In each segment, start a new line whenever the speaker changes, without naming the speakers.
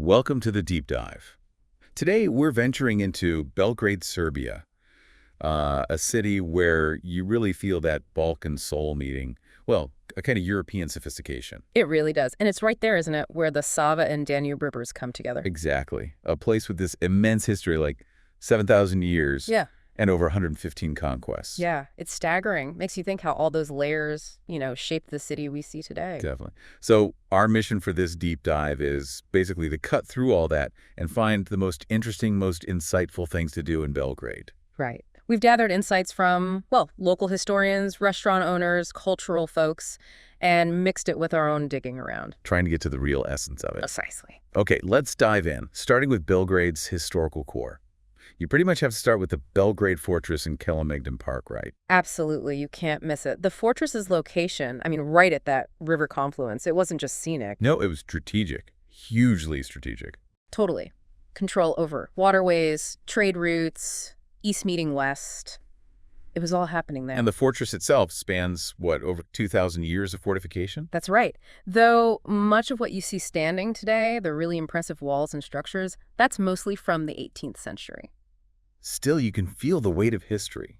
Welcome to the deep dive. Today, we're venturing into Belgrade, Serbia, a city where you really feel that Balkan soul meeting. Well, a kind of European sophistication.
It really does. And it's right there, isn't it, where the Sava and Danube rivers come together.
Exactly. A place with this immense history, like 7,000 years.
Yeah.
And over 115 conquests.
Yeah, it's staggering. Makes you think how all those layers, shaped the city we see today.
Definitely. So our mission for this deep dive is basically to cut through all that and find the most interesting, most insightful things to do in Belgrade.
Right. We've gathered insights from, local historians, restaurant owners, cultural folks, and mixed it with our own digging around.
Trying to get to the real essence of it.
Precisely.
Okay, let's dive in, starting with Belgrade's historical core. You pretty much have to start with the Belgrade Fortress and Kalemegdan Park, right?
Absolutely. You can't miss it. The fortress's location, right at that river confluence, it wasn't just scenic.
No, it was strategic. Hugely strategic.
Totally. Control over waterways, trade routes, east meeting west. It was all happening there.
And the fortress itself spans, over 2,000 years of fortification?
That's right. Though much of what you see standing today, the really impressive walls and structures, that's mostly from the 18th century.
Still, you can feel the weight of history.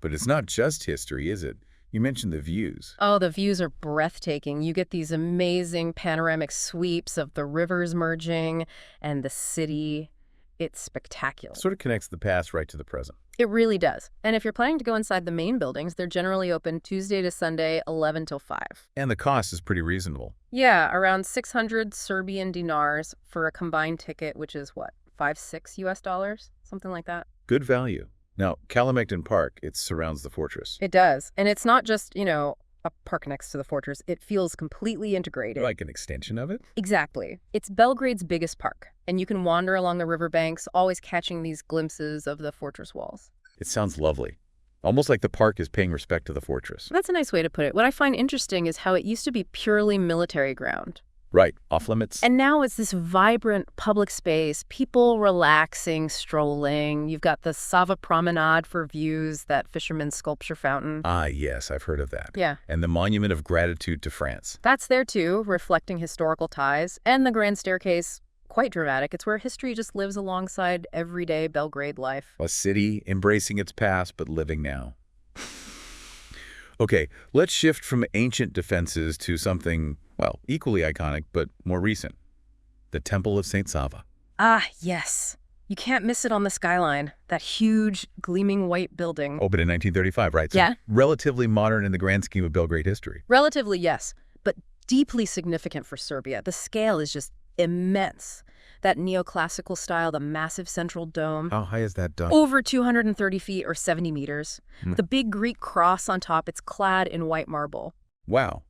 But it's not just history, is it? You mentioned the views.
Oh, the views are breathtaking. You get these amazing panoramic sweeps of the rivers merging and the city. It's spectacular.
Sort of connects the past right to the present.
It really does. And if you're planning to go inside the main buildings, they're generally open Tuesday to Sunday, 11 till 5.
And the cost is pretty reasonable.
Yeah, around 600 Serbian dinars for a combined ticket, which is what, $5-6 US? Something like that.
Good value. Now, Kalemegdan Park, it surrounds the fortress.
It does. And it's not just, a park next to the fortress. It feels completely integrated.
Like an extension of it?
Exactly. It's Belgrade's biggest park, and you can wander along the riverbanks, always catching these glimpses of the fortress walls.
It sounds lovely. Almost like the park is paying respect to the fortress.
That's a nice way to put it. What I find interesting is how it used to be purely military ground.
Right, off limits.
And now it's this vibrant public space, people relaxing, strolling. You've got the Sava Promenade for views, that fisherman's sculpture fountain.
Ah, yes, I've heard of that.
Yeah.
And the Monument of Gratitude to France.
That's there too, reflecting historical ties. And the Grand Staircase, quite dramatic. It's where history just lives alongside everyday Belgrade life.
A city embracing its past but living now. Okay, let's shift from ancient defenses to something, equally iconic, but more recent. The Temple of St. Sava.
Ah, yes. You can't miss it on the skyline. That huge, gleaming white building.
Opened in 1935, right? So
yeah.
Relatively modern in the grand scheme of Belgrade history.
Relatively, yes, but deeply significant for Serbia. The scale is just immense. That neoclassical style, the massive central dome.
How high is that dome?
Over 230 feet or 70 meters. The big Greek cross on top, it's clad in white marble.
Wow.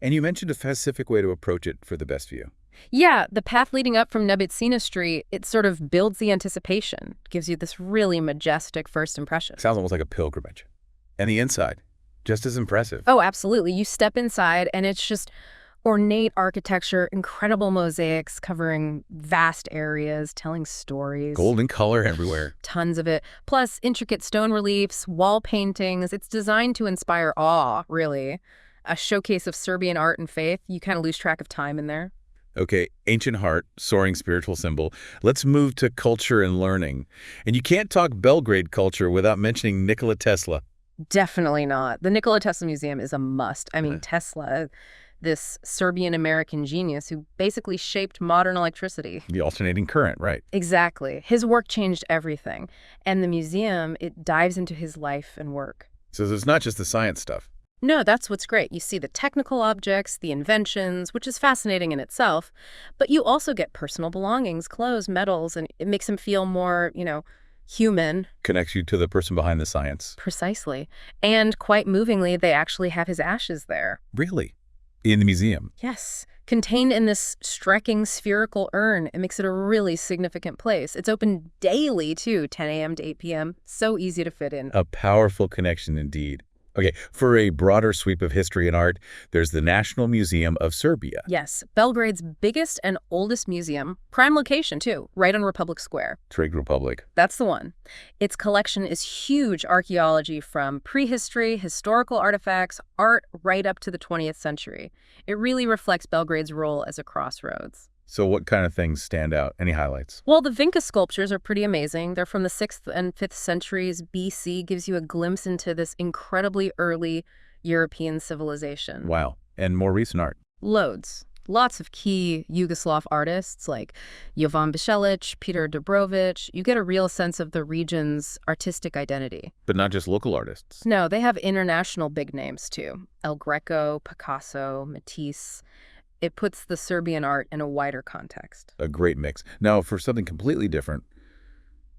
And you mentioned a specific way to approach it for the best view.
Yeah, the path leading up from Nebitsina Street, it sort of builds the anticipation. Gives you this really majestic first impression.
Sounds almost like a pilgrimage. And the inside, just as impressive.
Oh, absolutely. You step inside and it's just ornate architecture, incredible mosaics covering vast areas, telling stories.
Golden color everywhere.
Tons of it. Plus intricate stone reliefs, wall paintings. It's designed to inspire awe, really. A showcase of Serbian art and faith. You kind of lose track of time in there.
Okay, ancient heart, soaring spiritual symbol. Let's move to culture and learning. And you can't talk Belgrade culture without mentioning Nikola Tesla.
Definitely not. The Nikola Tesla Museum is a must. Tesla, this Serbian-American genius who basically shaped modern electricity.
The alternating current, right.
Exactly. His work changed everything. And the museum, it dives into his life and work.
So it's not just the science stuff.
No, that's what's great. You see the technical objects, the inventions, which is fascinating in itself, but you also get personal belongings, clothes, medals, and it makes him feel more, human.
Connects you to the person behind the science.
Precisely. And quite movingly, they actually have his ashes there.
Really? In the museum?
Yes. Contained in this striking spherical urn. It makes it a really significant place. It's open daily, too, 10 a.m. to 8 p.m. So easy to fit in.
A powerful connection indeed. Okay, for a broader sweep of history and art, there's the National Museum of Serbia.
Yes, Belgrade's biggest and oldest museum. Prime location, too, right on Republic Square.
Trade Republic.
That's the one. Its collection is huge archaeology from prehistory, historical artifacts, art right up to the 20th century. It really reflects Belgrade's role as a crossroads.
So what kind of things stand out? Any highlights?
Well, the Vinca sculptures are pretty amazing. They're from the 6th and 5th centuries BC, gives you a glimpse into this incredibly early European civilization.
Wow. And more recent art.
Loads. Lots of key Yugoslav artists like Jovan Bišelić, Peter Dobrović. You get a real sense of the region's artistic identity.
But not just local artists.
No, they have international big names too. El Greco, Picasso, Matisse. It puts the Serbian art in a wider context.
A great mix. Now, for something completely different,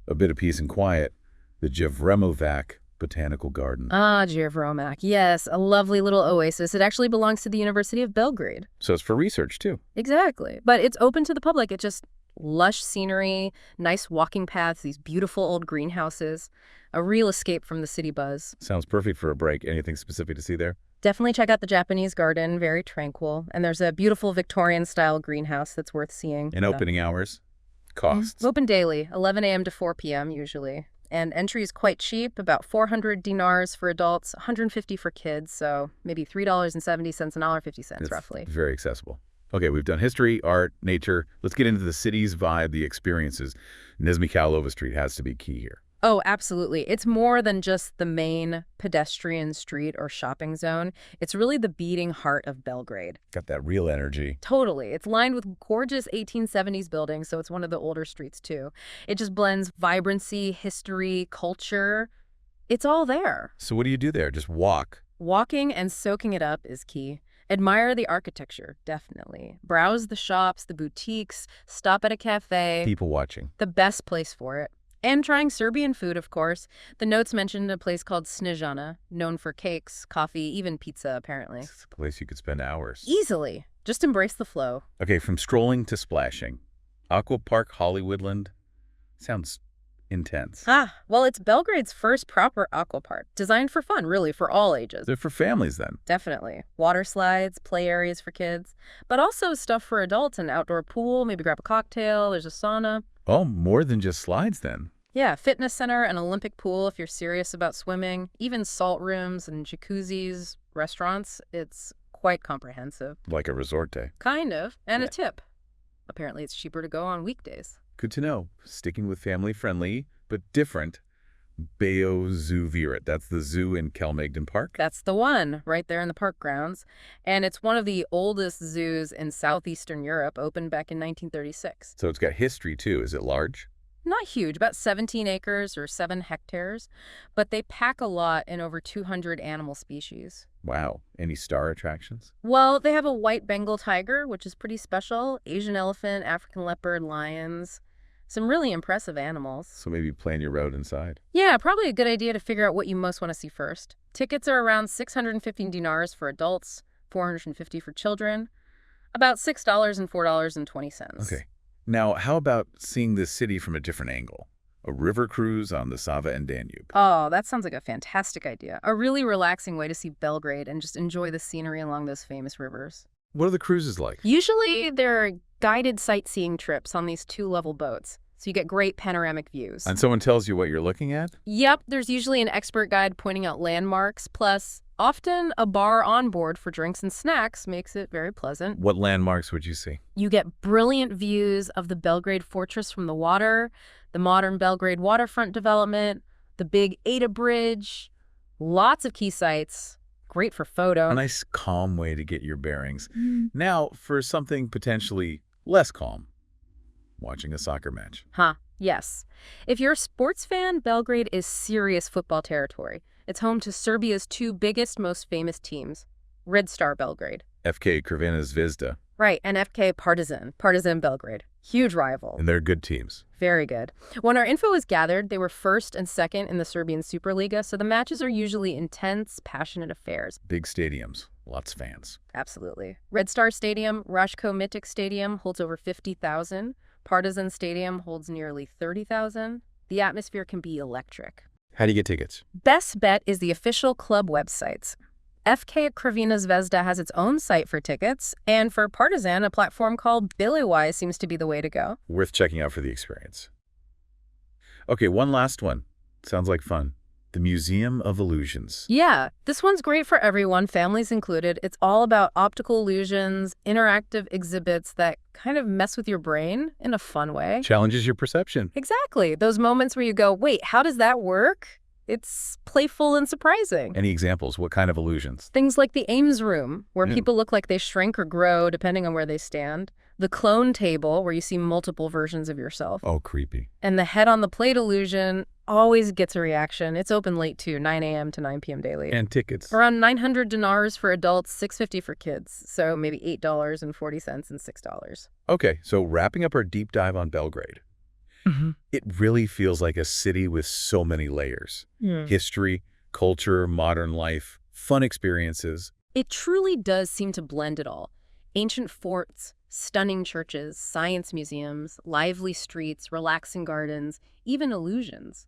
a bit of peace and quiet, the Jevremovac Botanical Garden.
Ah, Jevromac. Yes, a lovely little oasis. It actually belongs to the University of Belgrade.
So it's for research, too.
Exactly. But it's open to the public. It's just lush scenery, nice walking paths, these beautiful old greenhouses, a real escape from the city buzz.
Sounds perfect for a break. Anything specific to see there?
Definitely check out the Japanese garden, very tranquil. And there's a beautiful Victorian-style greenhouse that's worth seeing.
And opening hours? Costs?
Open daily, 11 a.m. to 4 p.m. usually. And entry is quite cheap, about 400 dinars for adults, 150 for kids, so maybe $3.70, $1.50 roughly.
Very accessible. Okay, we've done history, art, nature. Let's get into the city's vibe, the experiences. Nizhny Kralova Street has to be key here.
Oh, absolutely. It's more than just the main pedestrian street or shopping zone. It's really the beating heart of Belgrade.
Got that real energy.
Totally. It's lined with gorgeous 1870s buildings, so it's one of the older streets too. It just blends vibrancy, history, culture. It's all there.
So what do you do there? Just walk?
Walking and soaking it up is key. Admire the architecture, definitely. Browse the shops, the boutiques, stop at a cafe.
People watching.
The best place for it. And trying Serbian food, of course. The notes mentioned a place called Snezhana, known for cakes, coffee, even pizza, apparently.
It's a place you could spend hours.
Easily. Just embrace the flow.
Okay, from strolling to splashing. Aqua Park Hollywoodland sounds intense.
Well, it's Belgrade's first proper aqua park, designed for fun, really, for all ages.
They're for families, then.
Definitely. Water slides, play areas for kids, but also stuff for adults, an outdoor pool, maybe grab a cocktail, there's a sauna.
Oh, more than just slides, then.
Yeah, fitness center, an Olympic pool if you're serious about swimming, even salt rooms and jacuzzis, restaurants. It's quite comprehensive.
Like a resort day.
Kind of. And
Yeah.
a tip. Apparently it's cheaper to go on weekdays.
Good to know. Sticking with family-friendly, but different, Beozuvirat. That's the zoo in Kelmegden Park?
That's the one, right there in the park grounds. And it's one of the oldest zoos in southeastern Europe, opened back in 1936.
So it's got history, too. Is it large?
Not huge, about 17 acres or 7 hectares, but they pack a lot in over 200 animal species.
Wow. Any star attractions?
Well, they have a white Bengal tiger, which is pretty special, Asian elephant, African leopard, lions, some really impressive animals.
So maybe plan your route inside.
Yeah, probably a good idea to figure out what you most want to see first. Tickets are around 615 dinars for adults, 450 for children, about $6 and $4.20.
Okay. Now, how about seeing this city from a different angle? A river cruise on the Sava and Danube.
Oh, that sounds like a fantastic idea. A really relaxing way to see Belgrade and just enjoy the scenery along those famous rivers.
What are the cruises like?
Usually, there are guided sightseeing trips on these 2-level boats, so you get great panoramic views.
And someone tells you what you're looking at?
Yep, there's usually an expert guide pointing out landmarks, plus often a bar on board for drinks and snacks makes it very pleasant.
What landmarks would you see?
You get brilliant views of the Belgrade Fortress from the water, the modern Belgrade waterfront development, the big Ada Bridge, lots of key sites, great for photo.
A nice calm way to get your bearings. Now, for something potentially less calm, watching a soccer match.
Yes. If you're a sports fan, Belgrade is serious football territory. It's home to Serbia's 2 biggest, most famous teams, Red Star Belgrade.
FK Crvena Zvezda.
Right, and FK Partizan Belgrade. Huge rival.
And they're good teams.
Very good. When our info was gathered, they were 1st and 2nd in the Serbian Superliga, so the matches are usually intense, passionate affairs.
Big stadiums. Lots of fans.
Absolutely. Red Star Stadium, Rashko Mitic Stadium holds over 50,000. Partizan Stadium holds nearly 30,000. The atmosphere can be electric.
How do you get tickets?
Best bet is the official club websites. FK Crvena Zvezda has its own site for tickets, and for Partizan, a platform called Bilywise seems to be the way to go.
Worth checking out for the experience. Okay, one last one. Sounds like fun. The Museum of Illusions.
Yeah, this one's great for everyone, families included. It's all about optical illusions, interactive exhibits that kind of mess with your brain in a fun way.
Challenges your perception.
Exactly. Those moments where you go, wait, how does that work? It's playful and surprising.
Any examples? What kind of illusions?
Things like the Ames room, where
Yeah.
people look like they shrink or grow depending on where they stand. The clone table, where you see multiple versions of yourself.
Oh, creepy.
And the head on the plate illusion always gets a reaction. It's open late too, 9 a.m. to 9 p.m. daily.
And tickets.
Around 900 dinars for adults, $650 for kids. So maybe $8.40 and $6.
Okay, so wrapping up our deep dive on Belgrade. It really feels like a city with so many layers. History, culture, modern life, fun experiences.
It truly does seem to blend it all. Ancient forts, stunning churches, science museums, lively streets, relaxing gardens, even illusions.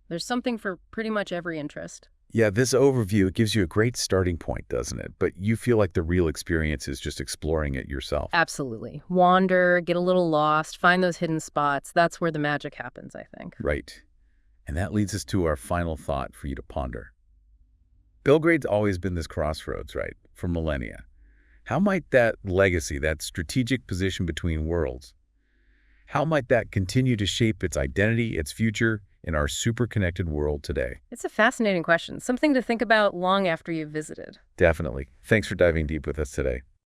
There's something for pretty much every interest.
Yeah, this overview gives you a great starting point, doesn't it? But you feel like the real experience is just exploring it yourself.
Absolutely. Wander, get a little lost, find those hidden spots. That's where the magic happens, I think.
Right. And that leads us to our final thought for you to ponder. Belgrade's always been this crossroads, right, for millennia. How might that legacy, that strategic position between worlds, how might that continue to shape its identity, its future, in our super-connected world today?
It's a fascinating question, something to think about long after you've visited.
Definitely. Thanks for diving deep with us today.